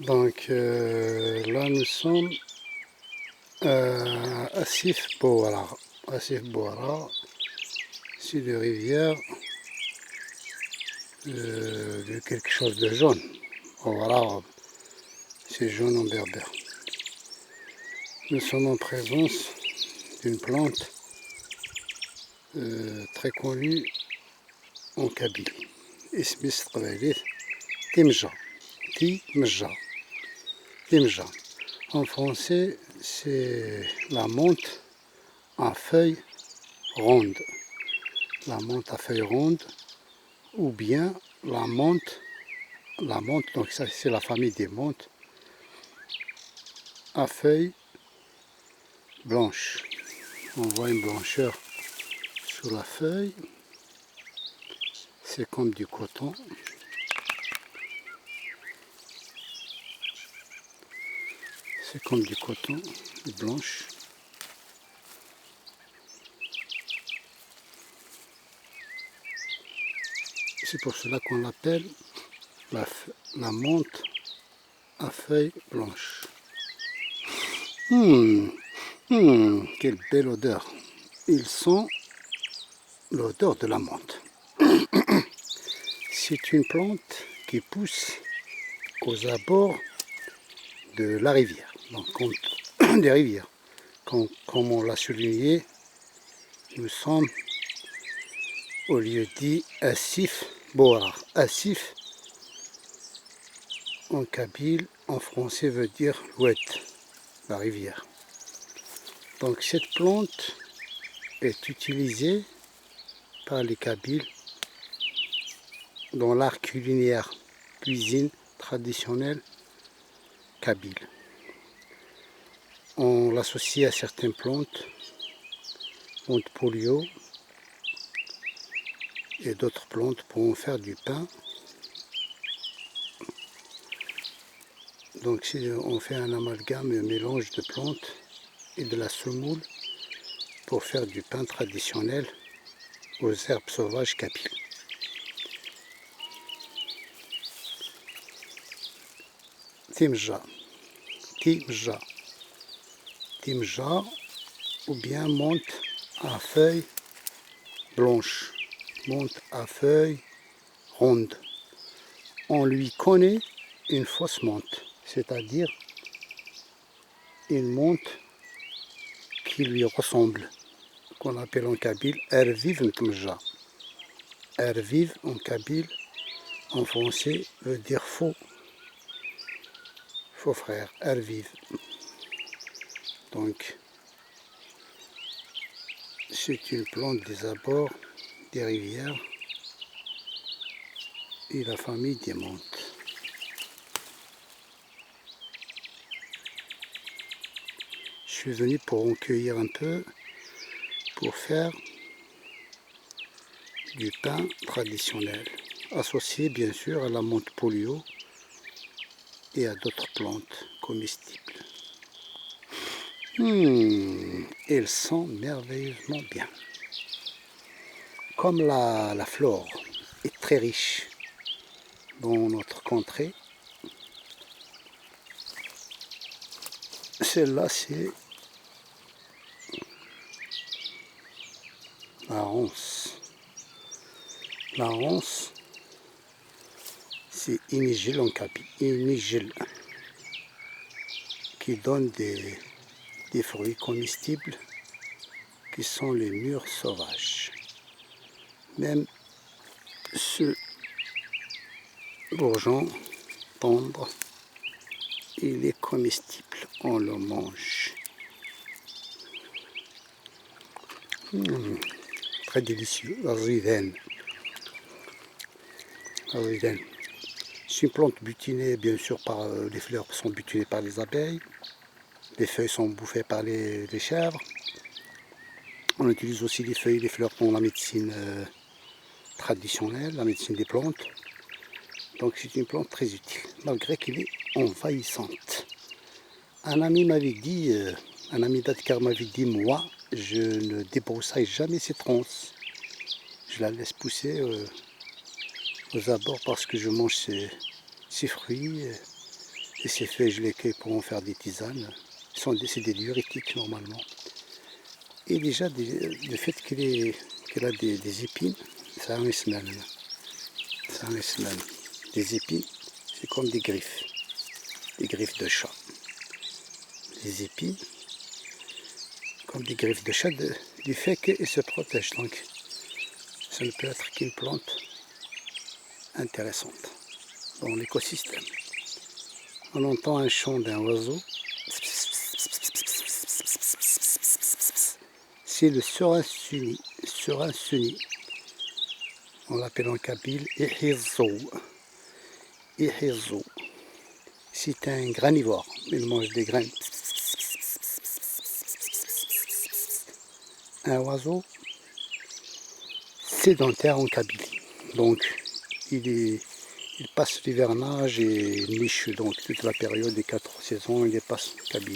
Donc là nous sommes à Asif Bouara. Asif Bouara, c'est une rivière de quelque chose de jaune. En arabe, c'est jaune en berbère. Nous sommes en présence d'une plante très connue en Kabylie. اسم قبيلة Timja. Timja. Timja. En français, c'est la menthe à feuilles rondes. La menthe à feuilles rondes, ou bien la menthe, donc ça c'est la famille des menthes, à feuilles blanches. On voit une blancheur sur la feuille, c'est comme du coton. C'est comme du coton, blanche. C'est pour cela qu'on l'appelle la menthe à feuilles blanches. Quelle belle odeur. Ils sent l'odeur de la menthe. C'est une plante qui pousse aux abords de la rivière, donc des rivières. Comme on l'a souligné, nous sommes au lieu dit Asif Bouara. Asif, en kabyle, en français, veut dire l'ouette, la rivière. Donc cette plante est utilisée par les Kabyles dans l'art culinaire, cuisine traditionnelle kabyle. On l'associe à certaines plantes, plantes polio et d'autres plantes pour en faire du pain. Donc si on fait un amalgame, un mélange de plantes et de la semoule pour faire du pain traditionnel aux herbes sauvages kabyles. Timja, Timja, Timja, ou bien menthe à feuilles blanches, menthe à feuilles rondes. On lui connaît une fausse menthe, c'est-à-dire une menthe qui lui ressemble, qu'on appelle en kabyle Erviv Mtmja. Erviv en kabyle, en français, veut dire faux, faux frère, Erviv. Donc, c'est une plante des abords des rivières et la famille des menthes. Je suis venu pour en cueillir un peu, pour faire du pain traditionnel, associé bien sûr à la menthe polio et à d'autres plantes comestibles. Elles sent merveilleusement bien. Comme la flore est très riche dans notre contrée, celle-là c'est la ronce. La ronce, c'est inigel en kabyle, inigel, qui donne des fruits comestibles qui sont les mûres sauvages. Même ce bourgeon tendre, il est comestible, on le mange. Très délicieux, la zidane. C'est une plante butinée, bien sûr, par les fleurs sont butinées par les abeilles, les feuilles sont bouffées par les chèvres. On utilise aussi les feuilles et les fleurs dans la médecine traditionnelle, la médecine des plantes. Donc c'est une plante très utile, malgré qu'elle est envahissante. Un ami m'avait dit, un ami d'Adkar m'avait dit, moi, je ne débroussaille jamais cette ronce. Je la laisse pousser aux abords parce que je mange ses fruits. Et ces feuilles, je les cueille pour en faire des tisanes. C'est des diurétiques normalement. Et déjà, le fait qu'elle a des épines, ça en est même. Ça en est même. Des épines, c'est comme des griffes de chat. Les épines, comme des griffes de chat, du fait qu'elles se protègent. Donc, ça ne peut être qu'une plante intéressante dans l'écosystème. On entend un chant d'un oiseau. C'est le suransuni. On l'appelle en kabyle Ehizo. Ehizo. C'est un granivore. Il mange des graines. Un oiseau sédentaire en Kabylie. Donc, il passe l'hivernage et niche donc toute la période des 4 saisons, il les passe en Kabylie.